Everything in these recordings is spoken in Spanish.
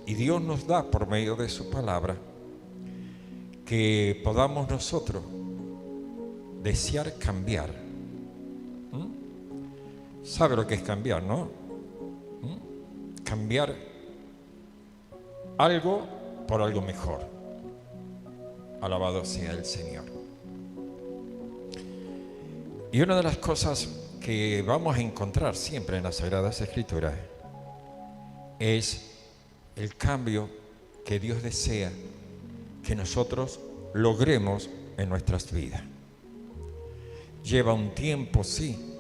Y Dios nos da por medio de su palabra que podamos nosotros desear cambiar. ¿Sabe lo que es cambiar, no? Cambiar algo por algo mejor. Alabado sea el Señor. Y una de las cosas que vamos a encontrar siempre en las Sagradas Escrituras es el cambio que Dios desea que nosotros logremos en nuestras vidas. Lleva un tiempo, sí,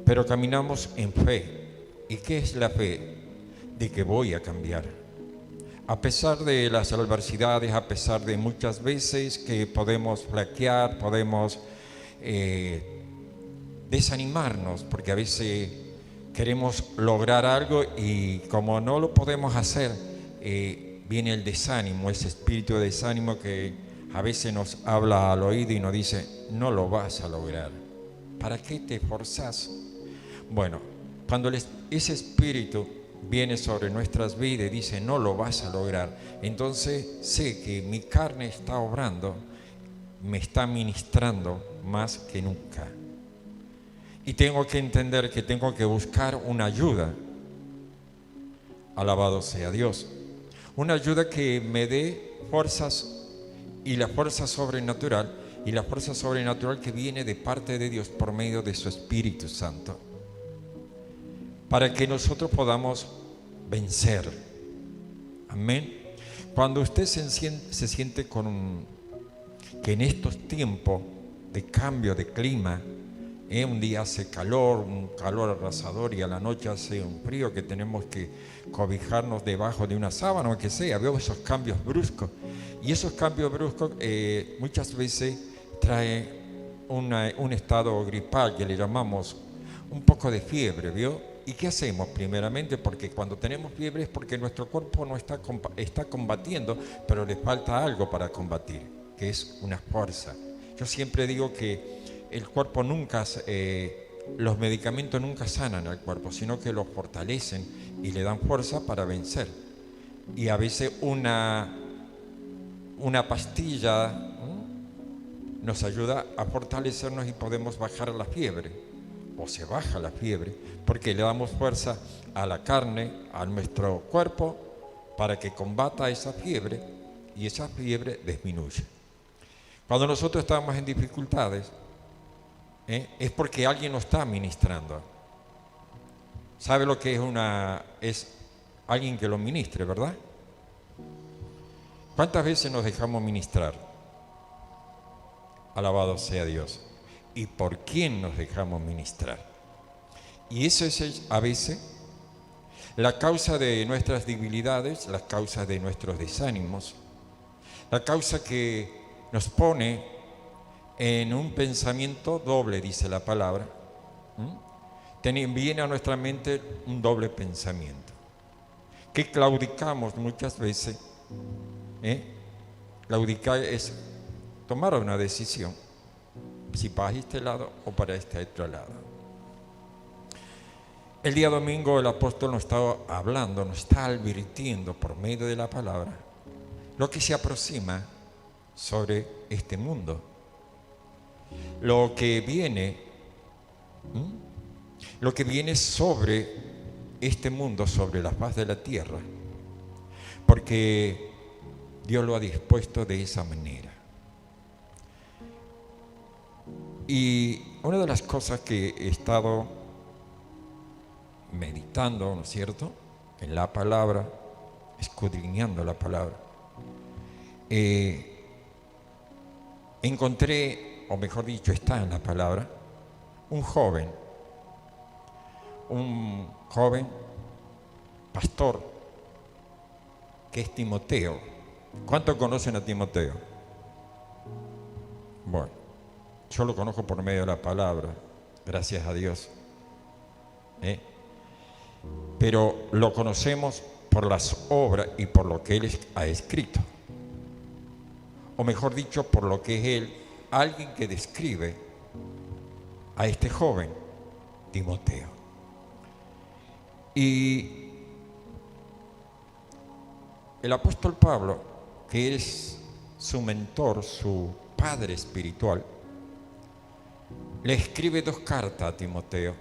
pero caminamos en fe. ¿Y qué es la fe? De que voy a cambiar. A pesar de las adversidades, a pesar de muchas veces que podemos flaquear, podemos desanimarnos, porque a veces queremos lograr algo y como no lo podemos hacer, viene el desánimo, ese espíritu de desánimo que a veces nos habla al oído y nos dice, no lo vas a lograr. ¿Para qué te esforzás? Bueno, cuando ese espíritu viene sobre nuestras vidas y dice, no lo vas a lograr, entonces sé que mi carne está obrando, me está ministrando más que nunca. Y tengo que entender que tengo que buscar una ayuda. Alabado sea Dios. Una ayuda que me dé fuerzas y la fuerza sobrenatural, y la fuerza sobrenatural que viene de parte de Dios por medio de su Espíritu Santo, para que nosotros podamos vencer. Amén. Cuando usted se siente que en estos tiempos de cambio de clima, un día hace calor, un calor arrasador, y a la noche hace un frío que tenemos que cobijarnos debajo de una sábana o que sea. Veo esos cambios bruscos, y esos cambios bruscos muchas veces traen un estado gripal que le llamamos un poco de fiebre, ¿vio? ¿Y qué hacemos? Primeramente, porque cuando tenemos fiebre es porque nuestro cuerpo no está combatiendo, pero le falta algo para combatir, que es una fuerza. Yo siempre digo que el cuerpo nunca, los medicamentos nunca sanan al cuerpo, sino que lo fortalecen y le dan fuerza para vencer. Y a veces una pastilla nos ayuda a fortalecernos y podemos bajar la fiebre, o se baja la fiebre, porque le damos fuerza a la carne, a nuestro cuerpo, para que combata esa fiebre y esa fiebre disminuye. Cuando nosotros estamos en dificultades, es porque alguien nos está ministrando. ¿Sabe lo que es alguien que lo ministre, verdad? ¿Cuántas veces nos dejamos ministrar? Alabado sea Dios. ¿Y por quién nos dejamos ministrar? Y eso es a veces la causa de nuestras debilidades, la causa de nuestros desánimos, la causa que nos pone en un pensamiento doble, dice la palabra. Viene a nuestra mente un doble pensamiento, que claudicamos muchas veces. Claudicar es tomar una decisión, si para este lado o para este otro lado. El día domingo el apóstol nos está hablando, nos está advirtiendo por medio de la palabra lo que se aproxima sobre este mundo, lo que viene sobre este mundo, sobre la faz de la tierra, porque Dios lo ha dispuesto de esa manera. Y una de las cosas que he estado meditando, ¿no es cierto?, en la palabra, escudriñando la palabra, encontré, o mejor dicho, está en la palabra, un joven pastor, que es Timoteo. ¿Cuántos conocen a Timoteo? Bueno, yo lo conozco por medio de la palabra, gracias a Dios. Pero lo conocemos por las obras y por lo que él ha escrito. O mejor dicho, por lo que es él, alguien que describe a este joven, Timoteo. Y el apóstol Pablo, que es su mentor, su padre espiritual, le escribe 2 cartas a Timoteo.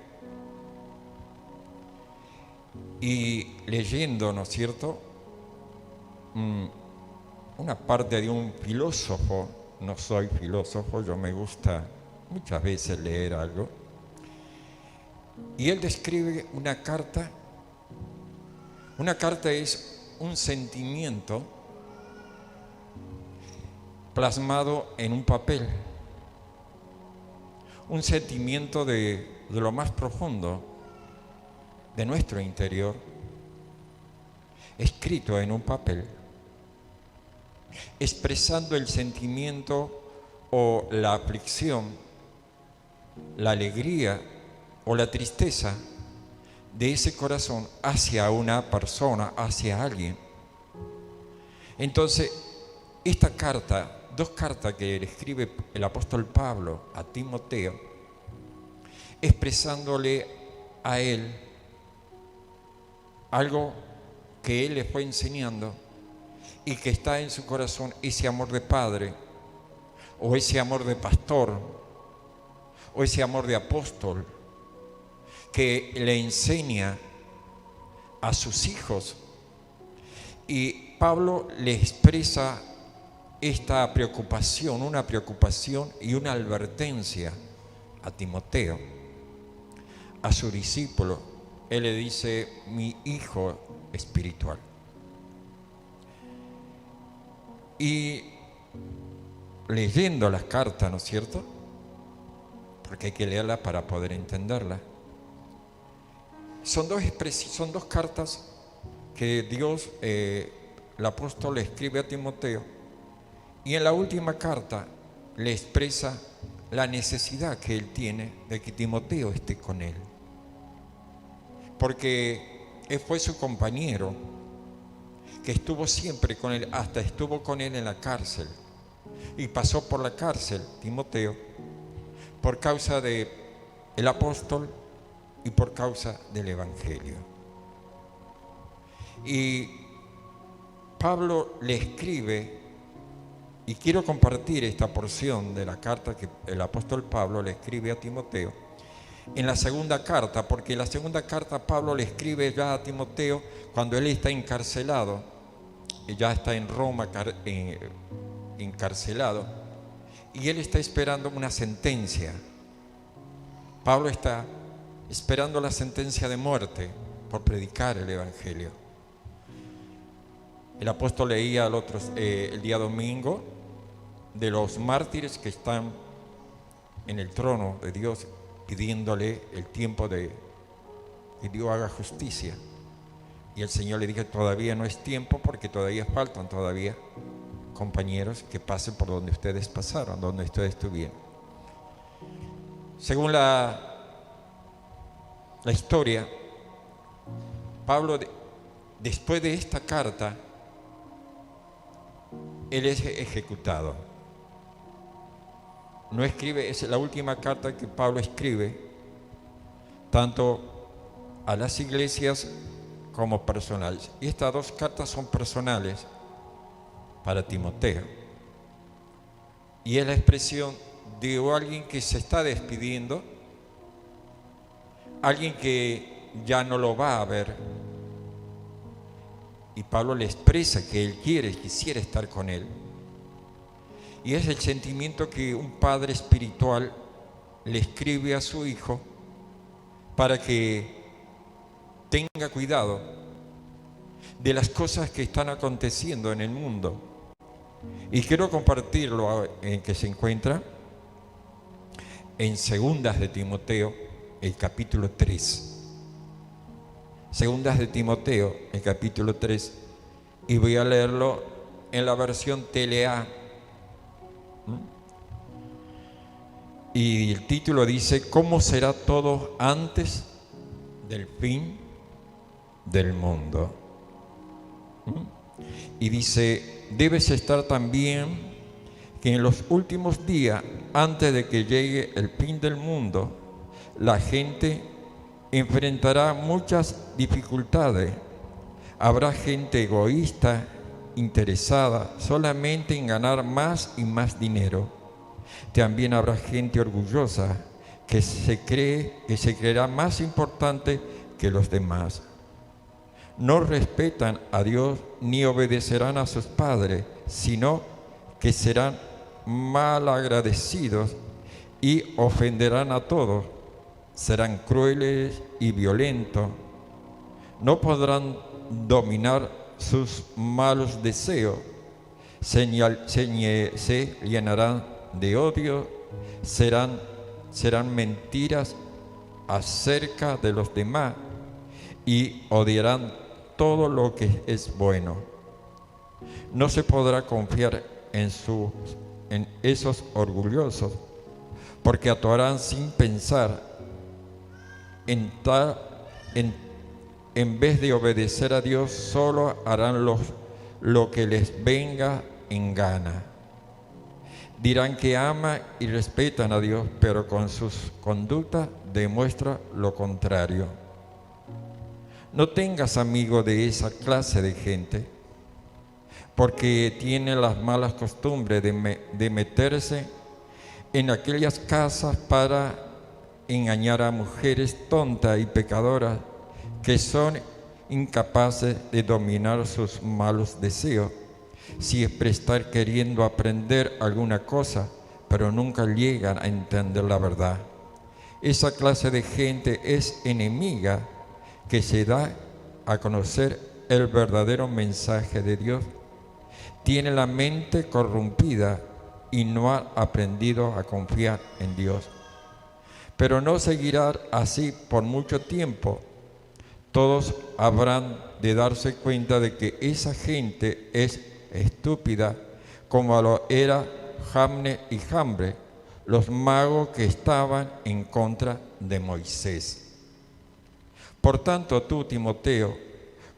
Y leyendo, ¿no es cierto?, una parte de un filósofo, no soy filósofo, yo me gusta muchas veces leer algo, y él describe una carta. Una carta es un sentimiento plasmado en un papel, un sentimiento de lo más profundo de nuestro interior, escrito en un papel, expresando el sentimiento o la aflicción, la alegría o la tristeza de ese corazón hacia una persona, hacia alguien. Entonces, esta carta, 2 cartas que le escribe el apóstol Pablo a Timoteo, expresándole a él algo que él le fue enseñando y que está en su corazón, ese amor de padre, o ese amor de pastor, o ese amor de apóstol, que le enseña a sus hijos. Y Pablo le expresa esta preocupación, una preocupación y una advertencia a Timoteo, a su discípulo. Él le dice: mi hijo espiritual. Y leyendo las cartas, ¿no es cierto?, porque hay que leerlas para poder entenderlas, son 2 cartas que Dios, el apóstol, le escribe a Timoteo, y en la última carta le expresa la necesidad que él tiene de que Timoteo esté con él, porque él fue su compañero, que estuvo siempre con él, hasta estuvo con él en la cárcel, y pasó por la cárcel Timoteo por causa de el apóstol y por causa del evangelio. Y Pablo le escribe, y quiero compartir esta porción de la carta que el apóstol Pablo le escribe a Timoteo en la segunda carta, porque en la segunda carta Pablo le escribe ya a Timoteo cuando él está encarcelado, ya está en Roma encarcelado, y él está esperando una sentencia. Pablo está esperando la sentencia de muerte por predicar el evangelio. El apóstol leía el día domingo de los mártires que están en el trono de Dios pidiéndole el tiempo de que Dios haga justicia. Y el Señor le dijo: todavía no es tiempo, porque todavía faltan compañeros que pasen por donde ustedes pasaron, donde ustedes estuvieron. Según la historia, Pablo, después de esta carta, él es ejecutado. No escribe, es la última carta que Pablo escribe, tanto a las iglesias como personales. Y estas 2 cartas son personales para Timoteo. Y es la expresión de alguien que se está despidiendo, alguien que ya no lo va a ver. Y Pablo le expresa que él quisiera estar con él. Y es el sentimiento que un padre espiritual le escribe a su hijo para que tenga cuidado de las cosas que están aconteciendo en el mundo. Y quiero compartirlo en que se encuentra en Segundas de Timoteo, el capítulo 3. Segundas de Timoteo, el capítulo 3, y voy a leerlo en la versión TLA. Y el título dice: ¿cómo será todo antes del fin del mundo? Y dice: debes estar también que en los últimos días, antes de que llegue el fin del mundo, la gente enfrentará muchas dificultades. Habrá gente egoísta, interesada solamente en ganar más y más dinero. También habrá gente orgullosa que se creerá más importante que los demás. No respetan a Dios ni obedecerán a sus padres, sino que serán malagradecidos y ofenderán a todos. Serán crueles y violentos. No podrán dominar sus malos deseos. Se llenarán de odio. Serán mentiras acerca de los demás y odiarán todo lo que es bueno. No se podrá confiar en esos orgullosos, porque actuarán sin pensar. En vez de obedecer a Dios, solo harán lo que les venga en gana. Dirán que aman y respetan a Dios, pero con sus conductas demuestran lo contrario. No tengas amigo de esa clase de gente, porque tiene las malas costumbres de meterse en aquellas casas para engañar a mujeres tontas y pecadoras que son incapaces de dominar sus malos deseos. Siempre estar queriendo aprender alguna cosa, pero nunca llegan a entender la verdad. Esa clase de gente es enemiga que se da a conocer el verdadero mensaje de Dios. Tiene la mente corrompida y no ha aprendido a confiar en Dios. Pero no seguirá así por mucho tiempo. Todos habrán de darse cuenta de que esa gente es estúpida, como lo era Jannes y Jambres, los magos que estaban en contra de Moisés. Por tanto, tú, Timoteo,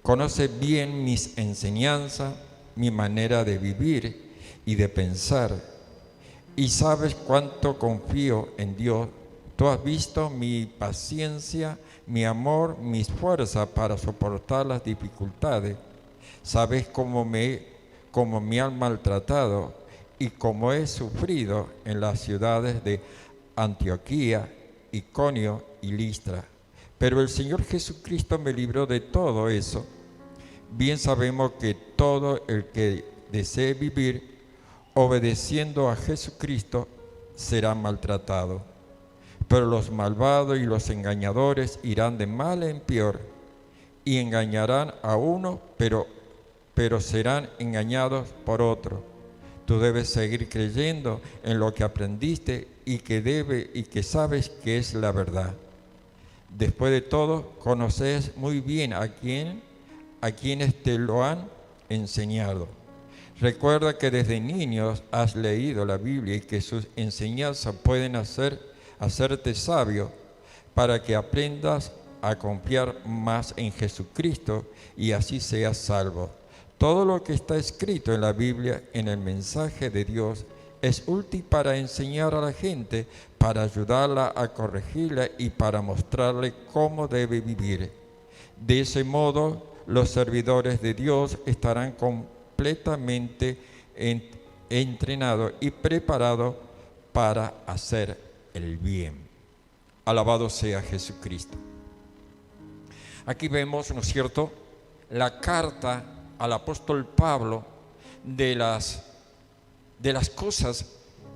conoces bien mis enseñanzas, mi manera de vivir y de pensar, y sabes cuánto confío en Dios. Tú has visto mi paciencia, mi amor, mis fuerzas para soportar las dificultades. Sabes cómo me han maltratado y cómo he sufrido en las ciudades de Antioquía, Iconio y Listra. Pero el Señor Jesucristo me libró de todo eso. Bien sabemos que todo el que desee vivir obedeciendo a Jesucristo será maltratado. Pero los malvados y los engañadores irán de mal en peor y engañarán a uno, pero serán engañados por otro. Tú debes seguir creyendo en lo que aprendiste y que sabes que es la verdad. Después de todo, conoces muy bien a quienes te lo han enseñado. Recuerda que desde niños has leído la Biblia y que sus enseñanzas pueden hacerte sabio para que aprendas a confiar más en Jesucristo y así seas salvo. Todo lo que está escrito en la Biblia, en el mensaje de Dios, es útil para enseñar a la gente, para ayudarla a corregirla y para mostrarle cómo debe vivir. De ese modo, los servidores de Dios estarán completamente entrenados y preparados para hacer el bien. Alabado sea Jesucristo. Aquí vemos, ¿no es cierto?, la carta al apóstol Pablo de las cosas,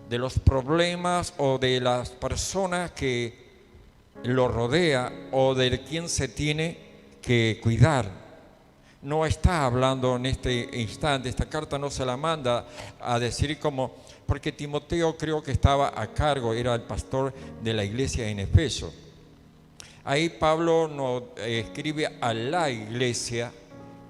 de los problemas o de las personas que lo rodea o de quien se tiene que cuidar. No está hablando en este instante, esta carta no se la manda a decir como, porque Timoteo creo que estaba a cargo, era el pastor de la iglesia en Efeso. Ahí Pablo nos escribe a la iglesia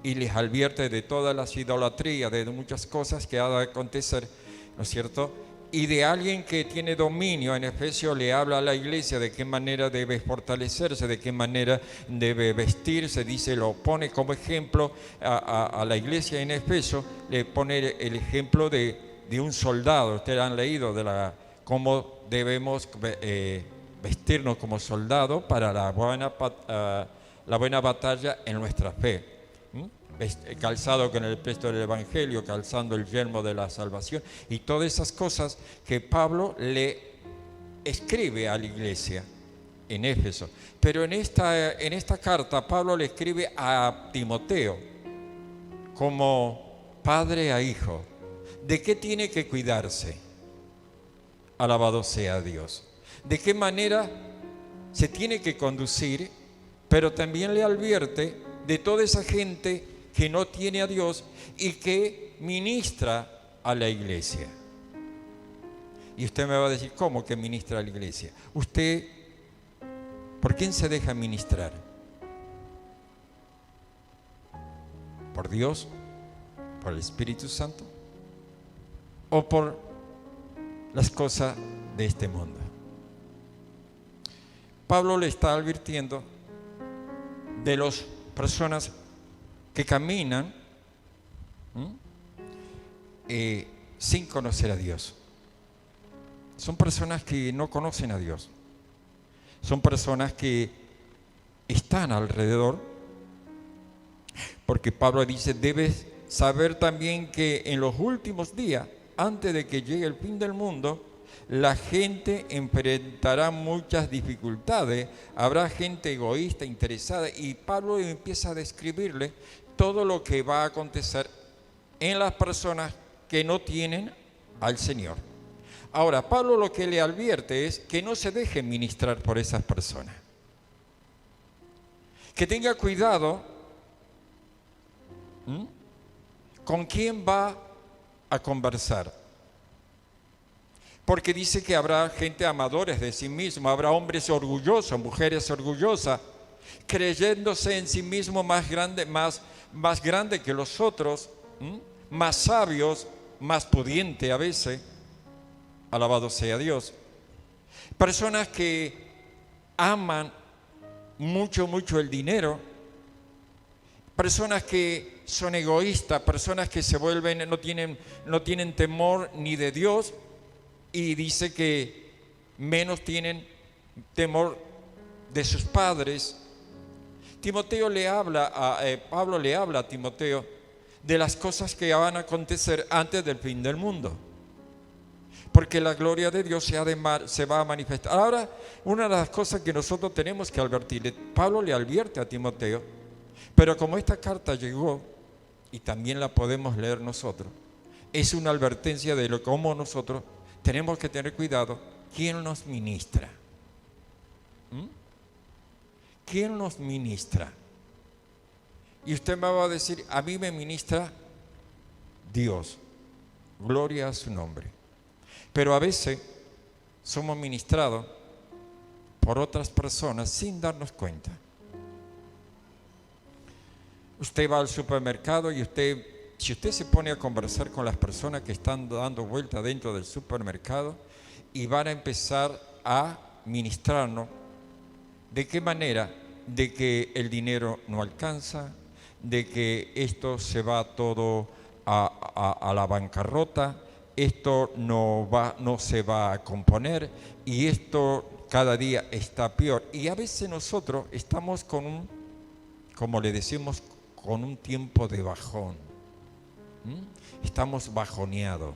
y les advierte de todas las idolatrías, de muchas cosas que ha de acontecer, ¿no es cierto? Y de alguien que tiene dominio. En Efesios le habla a la iglesia de qué manera debe fortalecerse, de qué manera debe vestirse. Dice, lo pone como ejemplo a la iglesia en Efesios, le pone el ejemplo de un soldado. Ustedes han leído de cómo debemos vestirnos como soldados para la buena batalla en nuestra fe. calzado con el presto del Evangelio, calzando el yelmo de la salvación y todas esas cosas que Pablo le escribe a la iglesia en Éfeso. Pero en esta carta Pablo le escribe a Timoteo como padre a hijo. ¿De qué tiene que cuidarse? Alabado sea Dios. ¿De qué manera se tiene que conducir? Pero también le advierte de toda esa gente que no tiene a Dios y que ministra a la iglesia. Y usted me va a decir, ¿cómo que ministra a la iglesia? Usted, ¿por quién se deja ministrar? ¿Por Dios? ¿Por el Espíritu Santo? ¿O por las cosas de este mundo? Pablo le está advirtiendo de las personas que caminan sin conocer a Dios. Son personas que no conocen a Dios. Son personas que están alrededor, porque Pablo dice, debes saber también que en los últimos días, antes de que llegue el fin del mundo, la gente enfrentará muchas dificultades, habrá gente egoísta, interesada, y Pablo empieza a describirle todo lo que va a acontecer en las personas que no tienen al Señor. Ahora, Pablo lo que le advierte es que no se deje ministrar por esas personas, que tenga cuidado con quién va a conversar. Porque dice que habrá gente amadores de sí mismo, habrá hombres orgullosos, mujeres orgullosas, creyéndose en sí mismo más grande que los otros, más sabios, más pudientes a veces. Alabado sea Dios. Personas que aman mucho el dinero, personas que son egoístas, personas que se vuelven, no tienen temor ni de Dios, y dice que menos tienen temor de sus padres. Pablo le habla a Timoteo de las cosas que van a acontecer antes del fin del mundo, porque la gloria de Dios se va a manifestar. Ahora, una de las cosas que nosotros tenemos que advertirle, Pablo le advierte a Timoteo, pero como esta carta llegó, y también la podemos leer nosotros, es una advertencia de cómo nosotros tenemos que tener cuidado. ¿Quién nos ministra? ¿Quién nos ministra? Y usted me va a decir, a mí me ministra Dios. Gloria a su nombre. Pero a veces somos ministrados por otras personas sin darnos cuenta. Usted va al supermercado y si usted se pone a conversar con las personas que están dando vuelta dentro del supermercado y van a empezar a ministrarnos, ¿de qué manera? De que el dinero no alcanza, de que esto se va todo a la bancarrota, esto no se va a componer y esto cada día está peor. Y a veces nosotros estamos como le decimos, con un tiempo de bajón. Estamos bajoneados.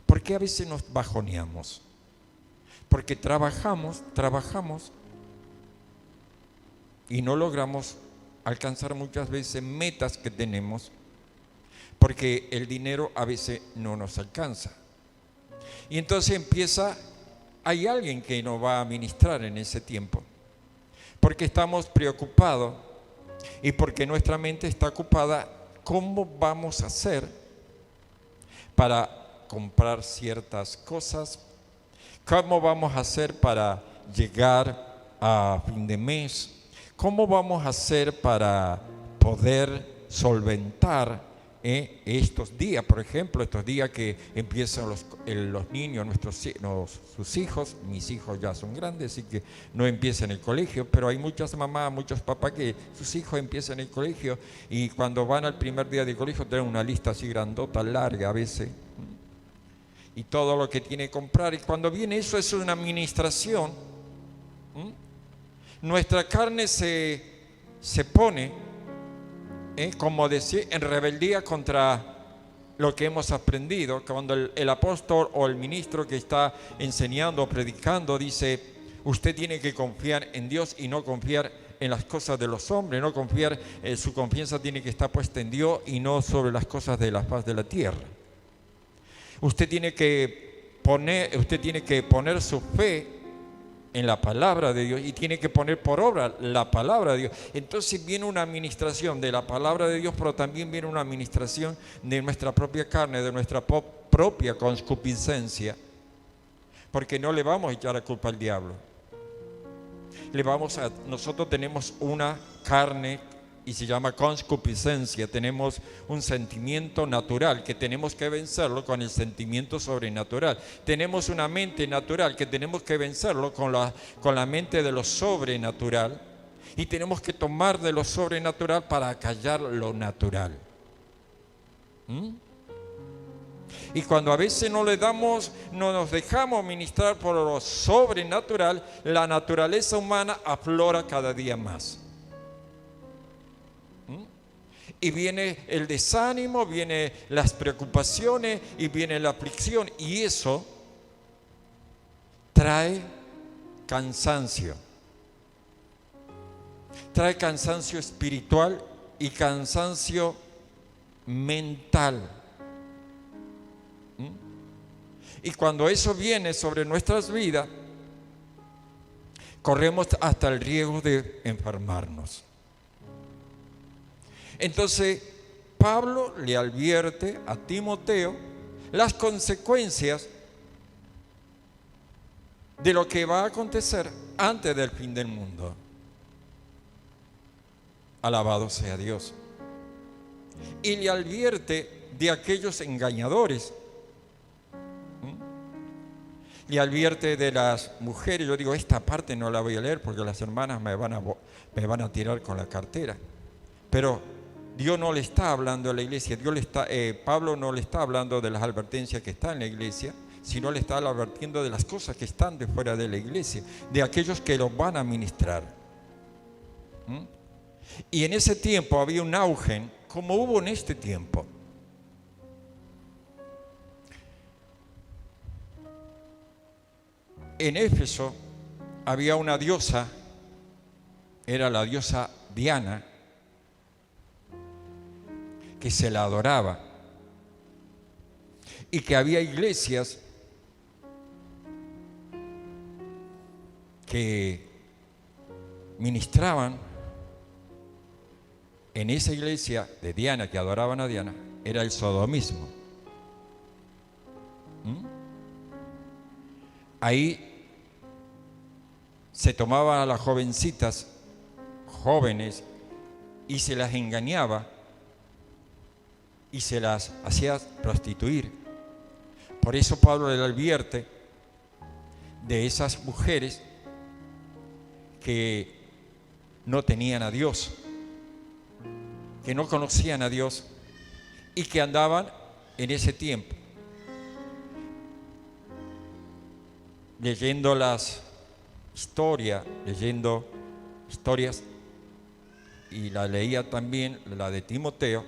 ¿Por qué a veces nos bajoneamos? Porque trabajamos y no logramos alcanzar muchas veces metas que tenemos, porque el dinero a veces no nos alcanza. Y entonces hay alguien que nos va a ministrar en ese tiempo, porque estamos preocupados y porque nuestra mente está ocupada. ¿Cómo vamos a hacer para comprar ciertas cosas? ¿Cómo vamos a hacer para llegar a fin de mes? ¿Cómo vamos a hacer para poder solventar estos días? Por ejemplo, estos días que empiezan los niños, sus hijos. Mis hijos ya son grandes, así que no empiezan el colegio, pero hay muchas mamás, muchos papás que sus hijos empiezan el colegio y cuando van al primer día de colegio tienen una lista así grandota, larga a veces, y todo lo que tiene que comprar. Y cuando viene eso es una administración. Nuestra carne se pone como decir, en rebeldía contra lo que hemos aprendido. Cuando el apóstol o el ministro que está enseñando o predicando dice, usted tiene que confiar en Dios y no confiar en las cosas de los hombres, no confiar, su confianza tiene que estar puesta en Dios y no sobre las cosas de la faz de la tierra. Usted tiene que poner su fe en la palabra de Dios y tiene que poner por obra la palabra de Dios. Entonces viene una administración de la palabra de Dios, pero también viene una administración de nuestra propia carne, de nuestra propia concupiscencia, porque no le vamos a echar la culpa al diablo. Nosotros tenemos una carne y se llama concupiscencia. Tenemos un sentimiento natural que tenemos que vencerlo con el sentimiento sobrenatural. Tenemos una mente natural que tenemos que vencerlo con la mente de lo sobrenatural. Y tenemos que tomar de lo sobrenatural para acallar lo natural. Y cuando a veces no nos dejamos ministrar por lo sobrenatural, la naturaleza humana aflora cada día más. Y viene el desánimo, vienen las preocupaciones y viene la aflicción. Y eso trae cansancio. Trae cansancio espiritual y cansancio mental. Y cuando eso viene sobre nuestras vidas, corremos hasta el riesgo de enfermarnos. Entonces, Pablo le advierte a Timoteo las consecuencias de lo que va a acontecer antes del fin del mundo. Alabado sea Dios. Y le advierte de aquellos engañadores. Le advierte de las mujeres. Yo digo, esta parte no la voy a leer porque las hermanas me van a tirar con la cartera. Pero Dios no le está hablando a la iglesia. Pablo no le está hablando de las advertencias que están en la iglesia, sino le está advirtiendo de las cosas que están de fuera de la iglesia, de aquellos que los van a ministrar. Y en ese tiempo había un auge, como hubo en este tiempo. En Éfeso había una diosa, era la diosa Diana, que se la adoraba, y que había iglesias que ministraban en esa iglesia de Diana, que adoraban a Diana, era el sodomismo. Ahí se tomaban a las jovencitas, jóvenes, y se las engañaba y se las hacía prostituir. Por eso Pablo le advierte de esas mujeres que no tenían a Dios, que no conocían a Dios y que andaban en ese tiempo leyendo historias, y la leía también la de Timoteo.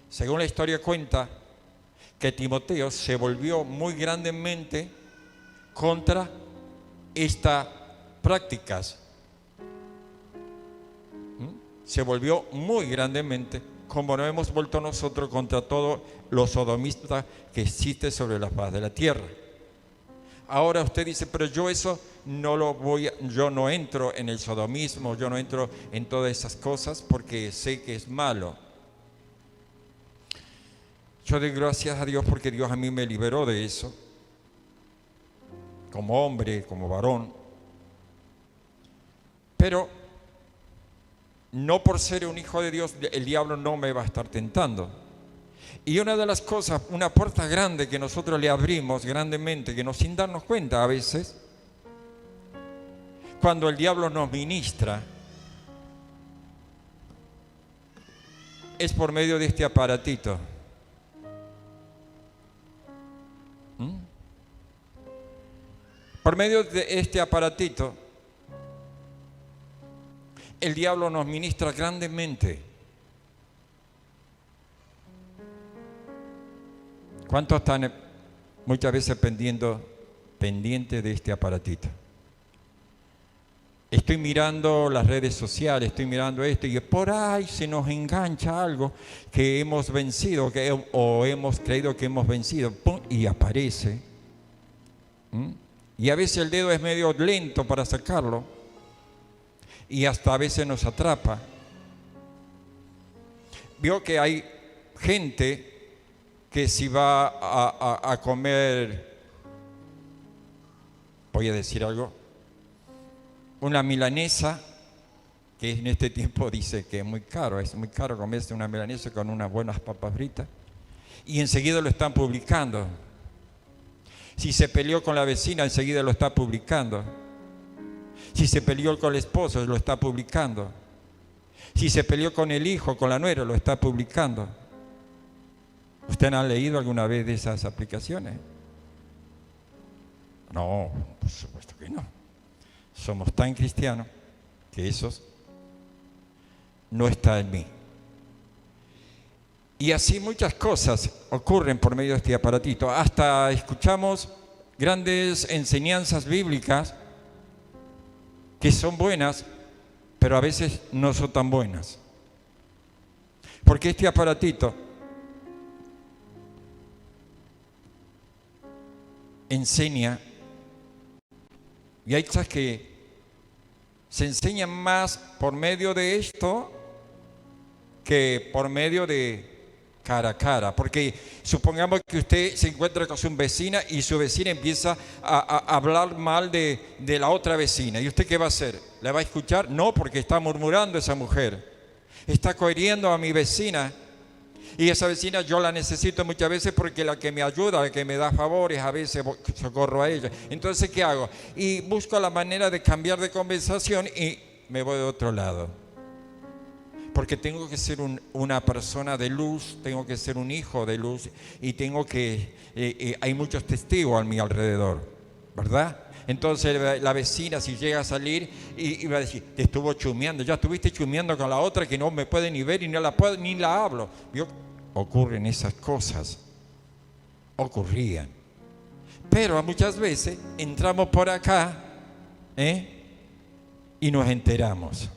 Según la historia cuenta que Timoteo se volvió muy grandemente contra estas prácticas. Se volvió muy grandemente, como nos hemos vuelto nosotros contra todos los sodomistas que existen sobre la faz de la tierra. Ahora usted dice, pero yo eso yo no entro en el sodomismo, yo no entro en todas esas cosas porque sé que es malo. Yo doy gracias a Dios porque Dios a mí me liberó de eso, como hombre, como varón. Pero no por ser un hijo de Dios, el diablo no me va a estar tentando. Y una de las cosas, una puerta grande que nosotros le abrimos grandemente, que nos sin darnos cuenta a veces, cuando el diablo nos ministra, es por medio de este aparatito. Por medio de este aparatito, el diablo nos ministra grandemente. ¿Cuántos están muchas veces pendientes de este aparatito? Estoy mirando las redes sociales, estoy mirando esto y por ahí se nos engancha algo que hemos vencido o hemos creído que hemos vencido, ¡pum!, y aparece. Y a veces el dedo es medio lento para sacarlo y hasta a veces nos atrapa. Vio que hay gente que si va a comer, voy a decir algo, una milanesa, que en este tiempo dice que es muy caro comerse una milanesa con unas buenas papas fritas, y enseguida lo están publicando. Si se peleó con la vecina, enseguida lo está publicando. Si se peleó con el esposo, lo está publicando. Si se peleó con el hijo, con la nuera, lo está publicando. ¿Ustedes han leído alguna vez de esas aplicaciones? No, por supuesto que no. Somos tan cristianos que eso no está en mí. Y así muchas cosas ocurren por medio de este aparatito. Hasta escuchamos grandes enseñanzas bíblicas que son buenas, pero a veces no son tan buenas. Porque este aparatito enseña, y hay cosas que se enseñan más por medio de esto que por medio de cara a cara. Porque supongamos que usted se encuentra con su vecina y su vecina empieza a hablar mal de la otra vecina. ¿Y usted qué va a hacer? ¿La va a escuchar? No, porque está murmurando esa mujer. Está cohiriendo a mi vecina. Y esa vecina yo la necesito muchas veces porque la que me ayuda, la que me da favores, a veces socorro a ella. Entonces, ¿qué hago? Y busco la manera de cambiar de conversación y me voy de otro lado. Porque tengo que ser una persona de luz, tengo que ser un hijo de luz y tengo que... hay muchos testigos a mi alrededor, ¿verdad? Entonces la vecina, si llega a salir y va a decir, te estuvo chumeando, ya estuviste chumeando con la otra que no me puede ni ver y no la puedo, ni la hablo. ¿Vio? Ocurren esas cosas, ocurrían. Pero muchas veces entramos por acá y nos enteramos.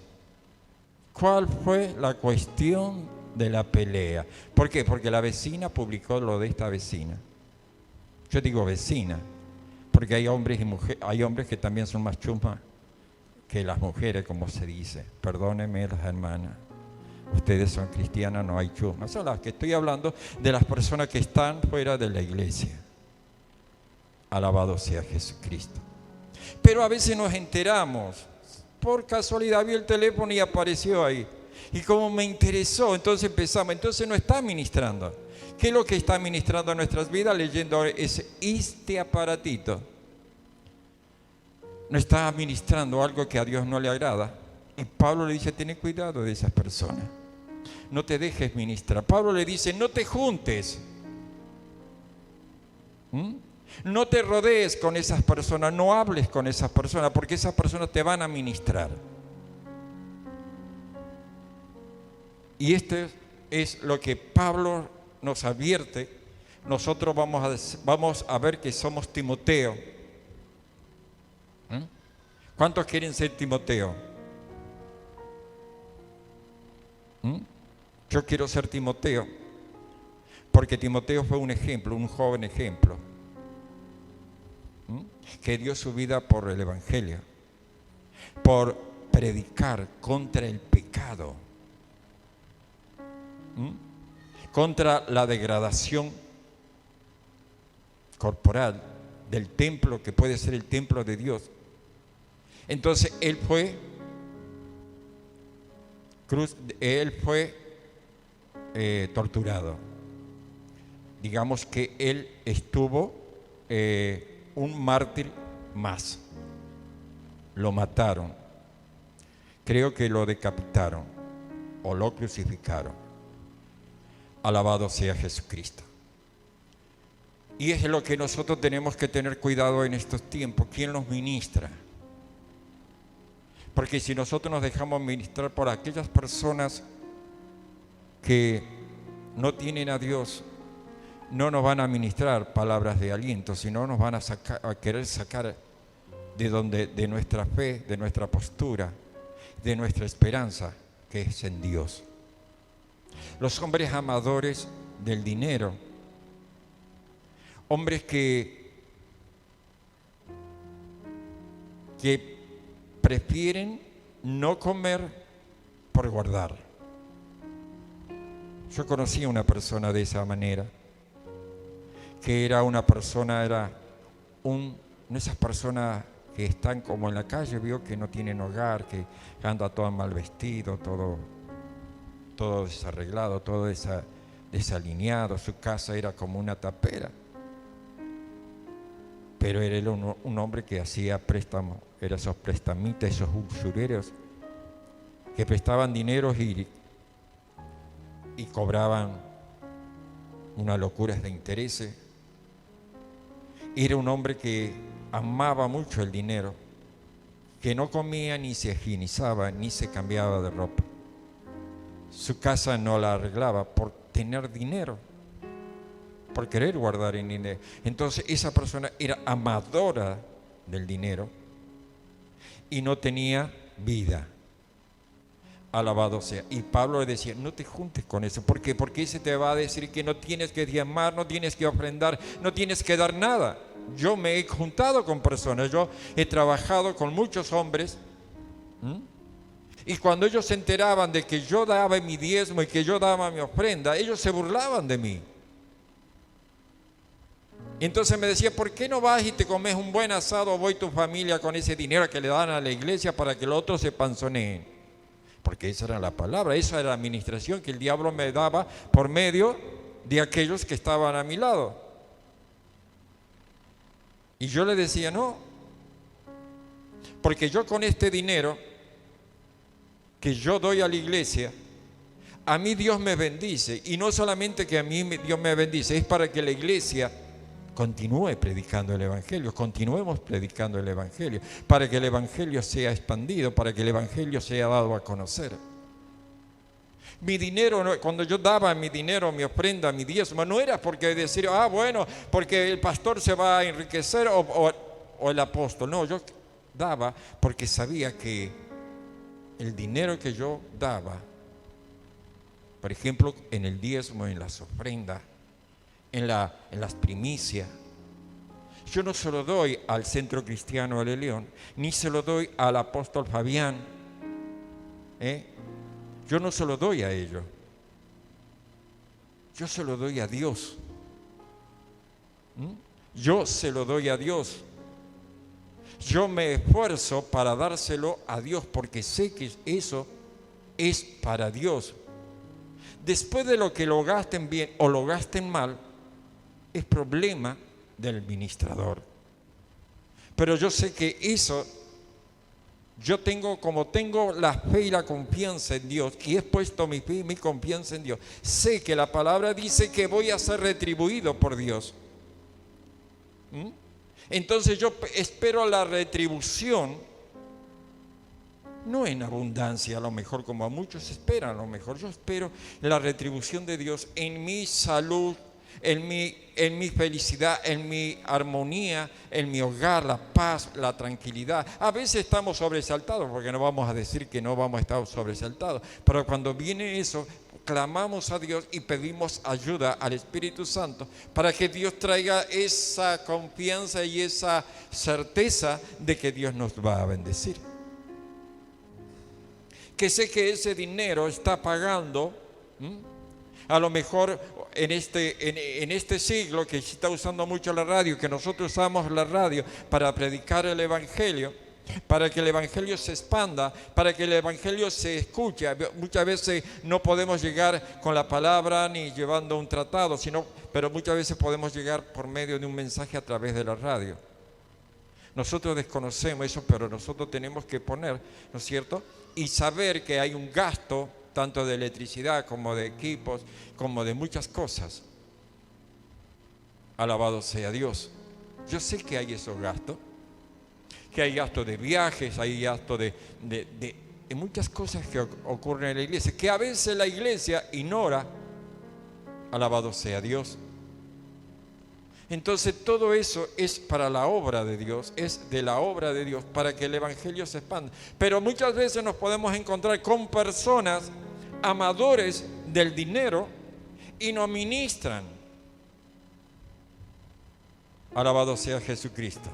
¿Cuál fue la cuestión de la pelea? ¿Por qué? Porque la vecina publicó lo de esta vecina. Yo digo vecina, porque hay hombres y mujeres, hay hombres que también son más chumas que las mujeres, como se dice. Perdónenme las hermanas. Ustedes son cristianas, no hay chumas. Son las que estoy hablando de las personas que están fuera de la iglesia. Alabado sea Jesucristo. Pero a veces nos enteramos. Por casualidad vi el teléfono y apareció ahí. Y como me interesó, entonces empezamos. Entonces no está ministrando. ¿Qué es lo que está ministrando en nuestras vidas? Leyendo este aparatito. No está ministrando algo que a Dios no le agrada. Y Pablo le dice, ten cuidado de esas personas. No te dejes ministrar. Pablo le dice, no te juntes. No te rodees con esas personas, no hables con esas personas, porque esas personas te van a ministrar. Y esto es lo que Pablo nos advierte. Nosotros vamos a ver que somos Timoteo. ¿Cuántos quieren ser Timoteo? Yo quiero ser Timoteo, porque Timoteo fue un ejemplo, un joven ejemplo, que dio su vida por el Evangelio, por predicar contra el pecado, contra la degradación corporal del templo, que puede ser el templo de Dios. Entonces él fue torturado. Digamos que él estuvo un mártir más. Lo mataron. Creo que lo decapitaron o lo crucificaron. Alabado sea Jesucristo. Y es lo que nosotros tenemos que tener cuidado en estos tiempos. ¿Quién nos ministra? Porque si nosotros nos dejamos ministrar por aquellas personas que no tienen a Dios, no nos van a ministrar palabras de aliento, sino nos van a querer sacar de nuestra fe, de nuestra postura, de nuestra esperanza, que es en Dios. Los hombres amadores del dinero, hombres que prefieren no comer por guardar. Yo conocí a una persona de esa manera, que era una persona, esas personas que están como en la calle, vio que no tienen hogar, que anda todo mal vestido, todo desarreglado, todo desalineado, su casa era como una tapera. Pero era un hombre que hacía préstamos, era esos prestamistas, esos usureros, que prestaban dinero y cobraban unas locuras de intereses. Era un hombre que amaba mucho el dinero, que no comía ni se higienizaba ni se cambiaba de ropa. Su casa no la arreglaba por tener dinero, por querer guardar el dinero. Entonces esa persona era amadora del dinero y no tenía vida. Alabado sea. Y Pablo le decía, no te juntes con eso. ¿Por qué? Porque ese te va a decir que no tienes que diezmar, no tienes que ofrendar, no tienes que dar nada. Yo me he juntado con personas, yo he trabajado con muchos hombres, y cuando ellos se enteraban de que yo daba mi diezmo y que yo daba mi ofrenda, ellos se burlaban de mí. Y entonces me decía, ¿por qué no vas y te comes un buen asado, voy tu familia con ese dinero que le dan a la iglesia para que los otros se panzoneen? Porque esa era la palabra, esa era la administración que el diablo me daba por medio de aquellos que estaban a mi lado. Y yo le decía, no, porque yo con este dinero que yo doy a la iglesia, a mí Dios me bendice. Y no solamente que a mí Dios me bendice, es para que la iglesia continúe predicando el Evangelio, continuemos predicando el Evangelio, para que el Evangelio sea expandido, para que el Evangelio sea dado a conocer. Mi dinero, cuando yo daba mi dinero, mi ofrenda, mi diezmo, no era porque decir, bueno, porque el pastor se va a enriquecer o el apóstol. No, yo daba porque sabía que el dinero que yo daba, por ejemplo, en el diezmo, en las ofrendas, en las primicias, yo no se lo doy al Centro Cristiano de León, ni se lo doy al apóstol Fabián, yo no se lo doy a ellos, yo se lo doy a Dios. Yo se lo doy a Dios. Yo me esfuerzo para dárselo a Dios porque sé que eso es para Dios. Después de lo que lo gasten bien o lo gasten mal, es problema del administrador. Pero yo sé que eso, como tengo la fe y la confianza en Dios, y he puesto mi fe y mi confianza en Dios, sé que la palabra dice que voy a ser retribuido por Dios. Entonces yo espero la retribución, no en abundancia a lo mejor como a muchos esperan, a lo mejor yo espero la retribución de Dios en mi salud, en mi felicidad, en mi armonía, en mi hogar, la paz, la tranquilidad. A veces estamos sobresaltados, porque no vamos a decir que no vamos a estar sobresaltados, pero cuando viene eso, clamamos a Dios y pedimos ayuda al Espíritu Santo para que Dios traiga esa confianza y esa certeza de que Dios nos va a bendecir. Que sé que ese dinero está pagando, a lo mejor en este siglo que se está usando mucho la radio, que nosotros usamos la radio para predicar el Evangelio, para que el Evangelio se expanda, para que el Evangelio se escuche. Muchas veces no podemos llegar con la palabra ni llevando un tratado, pero muchas veces podemos llegar por medio de un mensaje a través de la radio. Nosotros desconocemos eso, pero nosotros tenemos que poner, ¿no es cierto? Y saber que hay un gasto tanto de electricidad como de equipos, como de muchas cosas. Alabado sea Dios. Yo sé que hay esos gastos, que hay gastos de viajes, hay gastos de muchas cosas que ocurren en la iglesia, que a veces la iglesia ignora. Alabado sea Dios. Entonces todo eso es para la obra de Dios, es de la obra de Dios, para que el evangelio se expanda. Pero muchas veces nos podemos encontrar con personas amadores del dinero y nos ministran. Alabado sea Jesucristo.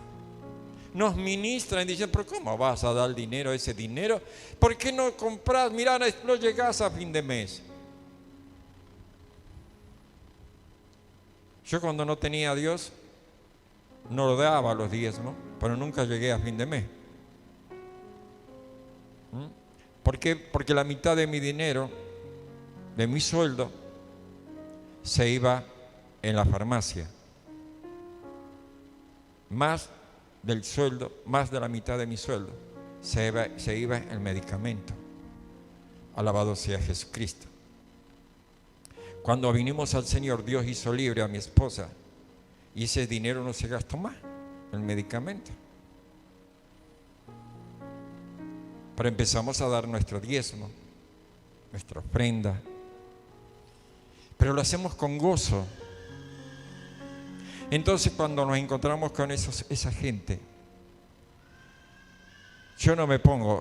Nos ministran y dicen, pero ¿cómo vas a dar dinero, ese dinero? ¿Por qué no compras? Mirá, no llegás a fin de mes. Yo cuando no tenía a Dios, no lo daba los diezmos, pero nunca llegué a fin de mes. ¿Por qué? Porque la mitad de mi dinero, de mi sueldo, se iba en la farmacia. Más del sueldo, más de la mitad de mi sueldo, se iba en el medicamento. Alabado sea Jesucristo. Cuando vinimos al Señor, Dios hizo libre a mi esposa y ese dinero no se gastó más, el medicamento. Pero empezamos a dar nuestro diezmo, nuestra ofrenda, pero lo hacemos con gozo. Entonces cuando nos encontramos con esa gente, yo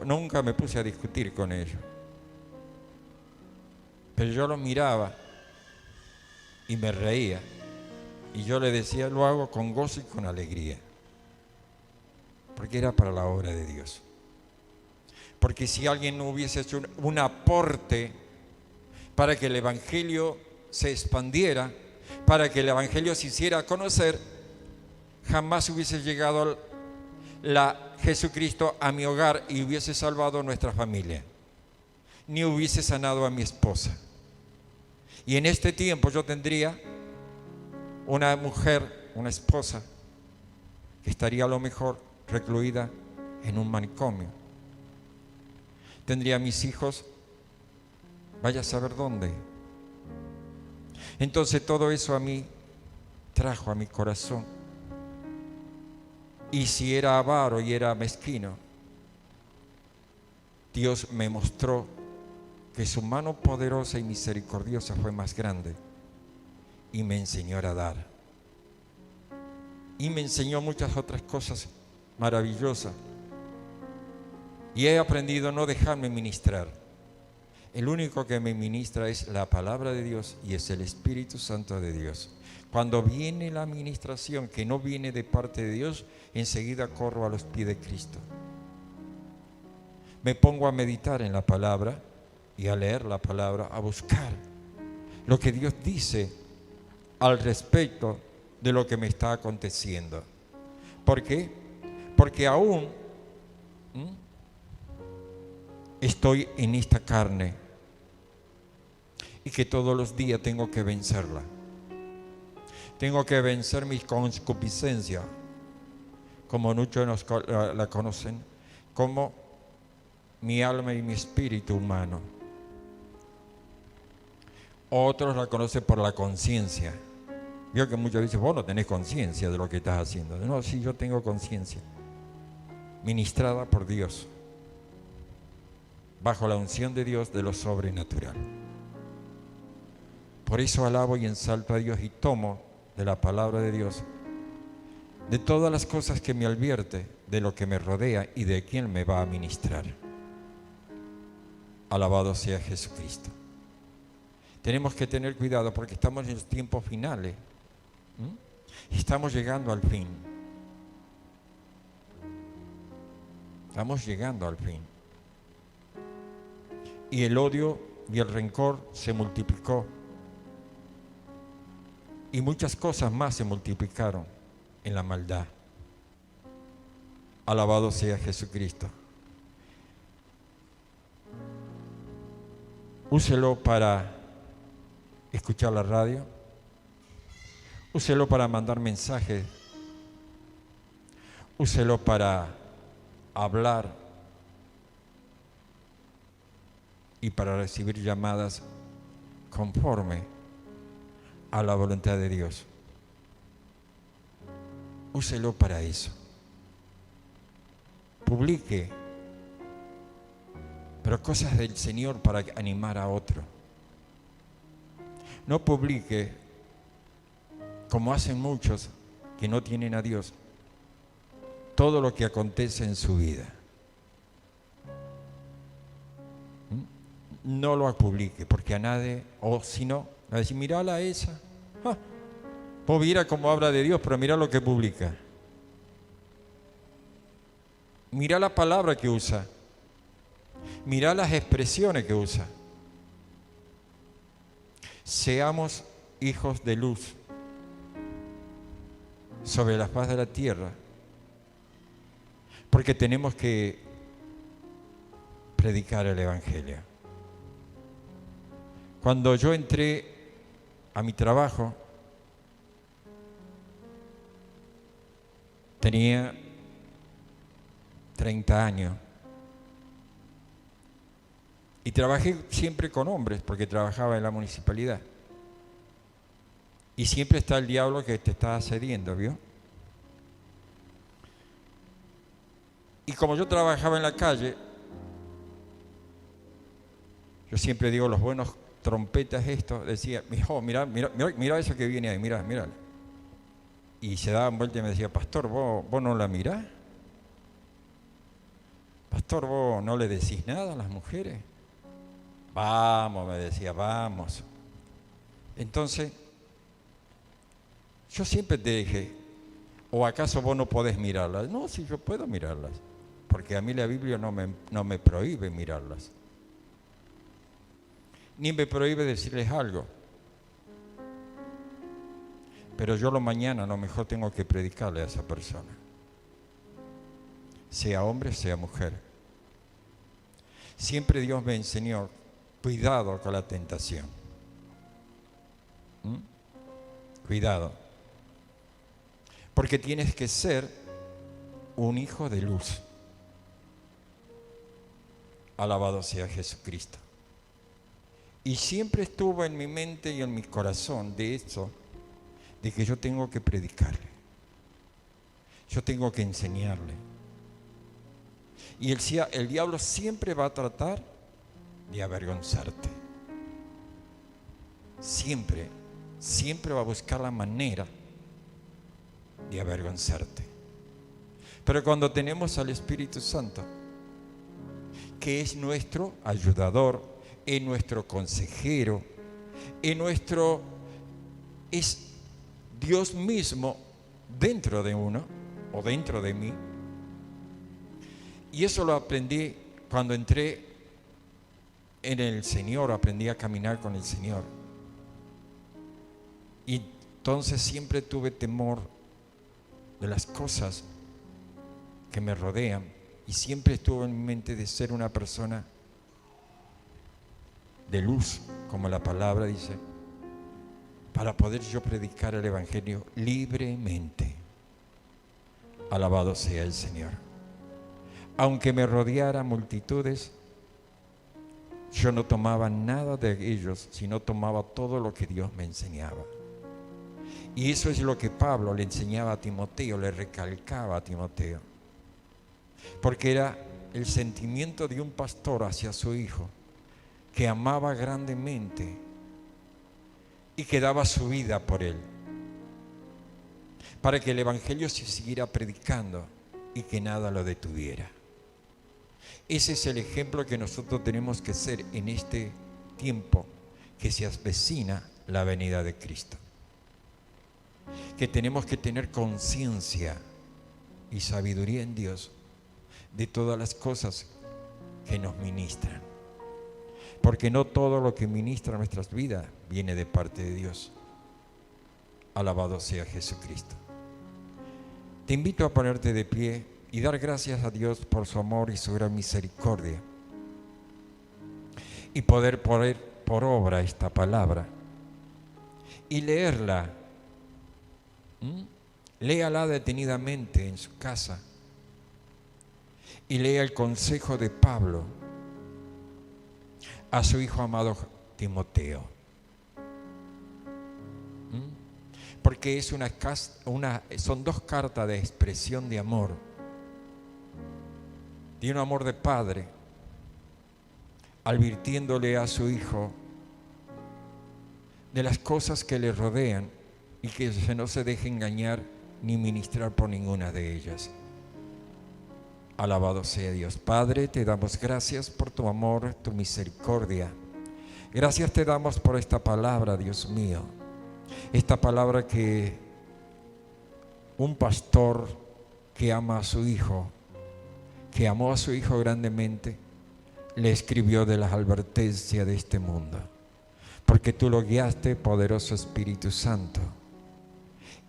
nunca me puse a discutir con ellos, pero yo los miraba y me reía y yo le decía, lo hago con gozo y con alegría, porque era para la obra de Dios. Porque si alguien no hubiese hecho un aporte para que el evangelio se expandiera, para que el evangelio se hiciera conocer, jamás hubiese llegado Jesucristo a mi hogar y hubiese salvado a nuestra familia, ni hubiese sanado a mi esposa. Y en este tiempo yo tendría una mujer, una esposa, que estaría a lo mejor recluida en un manicomio. Tendría a mis hijos, vaya a saber dónde. Entonces todo eso a mí trajo a mi corazón. Y si era avaro y era mezquino, Dios me mostró que su mano poderosa y misericordiosa fue más grande y me enseñó a dar. Y me enseñó muchas otras cosas maravillosas. Y he aprendido a no dejarme ministrar. El único que me ministra es la palabra de Dios y es el Espíritu Santo de Dios. Cuando viene la administración que no viene de parte de Dios, enseguida corro a los pies de Cristo. Me pongo a meditar en la palabra y a leer la palabra, a buscar lo que Dios dice al respecto de lo que me está aconteciendo. ¿Por qué? Porque aún estoy en esta carne y que todos los días tengo que vencerla. Tengo que vencer mi concupiscencia, como muchos la conocen, como mi alma y mi espíritu humano. Otros la conocen por la conciencia. Veo que muchos dicen, vos no tenés conciencia de lo que estás haciendo. No, sí, yo tengo conciencia, ministrada por Dios, bajo la unción de Dios de lo sobrenatural. Por eso alabo y ensalto a Dios y tomo de la palabra de Dios, de todas las cosas que me advierte, de lo que me rodea y de quién me va a ministrar. Alabado sea Jesucristo. Tenemos que tener cuidado porque estamos en los tiempos finales. Estamos llegando al fin. Estamos llegando al fin. Y el odio y el rencor se multiplicó. Y muchas cosas más se multiplicaron en la maldad. Alabado sea Jesucristo. Úselo para escuchar la radio. Úselo para mandar mensajes. Úselo para hablar y para recibir llamadas conforme a la voluntad de Dios. Úselo para eso. Publique, pero cosas del Señor para animar a otro. No publique, como hacen muchos, que no tienen a Dios todo lo que acontece en su vida. No lo publique, porque a nadie, o si no, va a decir, mirala a esa. Vos mira cómo habla de Dios, pero mira lo que publica. Mira la palabra que usa. Mira las expresiones que usa. Seamos hijos de luz sobre la faz de la tierra, porque tenemos que predicar el Evangelio. Cuando yo entré a mi trabajo, tenía 30 años y trabajé siempre con hombres porque trabajaba en la municipalidad. Y siempre está el diablo que te está asediando, ¿vio? Y como yo trabajaba en la calle, yo siempre digo, los buenos trompetas estos, decía, hijo, mira eso que viene ahí, mira. Y se daban vuelta y me decía, pastor, ¿vos no la mirás? Pastor, ¿vos no le decís nada a las mujeres? Vamos, me decía, vamos. Entonces, yo siempre te dije, ¿o acaso vos no podés mirarlas? No, sí, yo puedo mirarlas, porque a mí la Biblia no me prohíbe mirarlas. Ni me prohíbe decirles algo. Pero yo mañana a lo mejor tengo que predicarle a esa persona. Sea hombre, sea mujer. Siempre Dios me enseñó, cuidado con la tentación. Cuidado. Porque tienes que ser un hijo de luz. Alabado sea Jesucristo. Y siempre estuvo en mi mente y en mi corazón de eso, de que yo tengo que predicarle. Yo tengo que enseñarle. Y el diablo siempre va a tratar de avergonzarte. Siempre va a buscar la manera de avergonzarte. Pero cuando tenemos al Espíritu Santo, que es nuestro ayudador, es nuestro consejero, es Dios mismo dentro de uno o dentro de mí. Y eso lo aprendí cuando entré en el Señor, aprendí a caminar con el Señor. Y entonces siempre tuve temor de las cosas que me rodean y siempre estuvo en mi mente de ser una persona de luz, como la palabra dice, para poder yo predicar el Evangelio libremente. Alabado sea el Señor. Aunque me rodeara multitudes, yo no tomaba nada de ellos, sino tomaba todo lo que Dios me enseñaba. Y eso es lo que Pablo le enseñaba a Timoteo, le recalcaba a Timoteo. Porque era el sentimiento de un pastor hacia su hijo, que amaba grandemente y que daba su vida por él, para que el Evangelio se siguiera predicando y que nada lo detuviera. Ese es el ejemplo que nosotros tenemos que ser en este tiempo que se avecina la venida de Cristo. Que tenemos que tener conciencia y sabiduría en Dios de todas las cosas que nos ministran. Porque no todo lo que ministra nuestras vidas viene de parte de Dios. Alabado sea Jesucristo. Te invito a ponerte de pie y dar gracias a Dios por su amor y su gran misericordia. Y poder poner por obra esta palabra y leerla. Léala detenidamente en su casa y lea el consejo de Pablo a su hijo amado Timoteo. Porque son dos cartas de expresión de amor. De un amor de padre, advirtiéndole a su hijo de las cosas que le rodean y que no se deje engañar ni ministrar por ninguna de ellas. Alabado sea Dios. Padre, te damos gracias por tu amor, tu misericordia. Gracias te damos por esta palabra, Dios mío. Esta palabra que un pastor que ama a su hijo, que amó a su hijo grandemente, le escribió de las advertencias de este mundo. Porque tú lo guiaste, poderoso Espíritu Santo.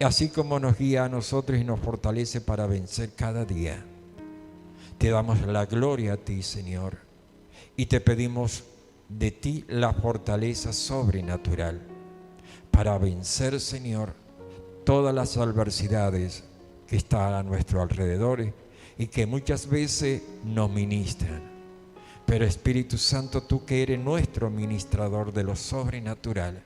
Así como nos guía a nosotros y nos fortalece para vencer cada día. Te damos la gloria a ti, Señor, y te pedimos de ti la fortaleza sobrenatural para vencer, Señor, todas las adversidades que están a nuestro alrededor y que muchas veces nos ministran. Pero Espíritu Santo, tú que eres nuestro ministrador de lo sobrenatural,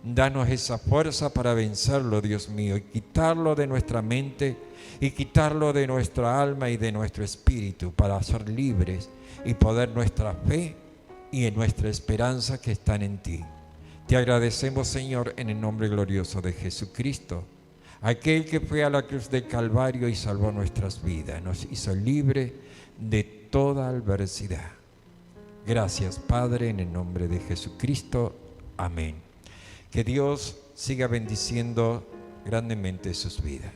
danos esa fuerza para vencerlo, Dios mío, y quitarlo de nuestra mente y quitarlo de nuestra alma y de nuestro espíritu para ser libres y poner nuestra fe y en nuestra esperanza que están en ti. Te agradecemos, Señor, en el nombre glorioso de Jesucristo, aquel que fue a la cruz del Calvario y salvó nuestras vidas, nos hizo libres de toda adversidad. Gracias, Padre, en el nombre de Jesucristo. Amén. Que Dios siga bendiciendo grandemente sus vidas.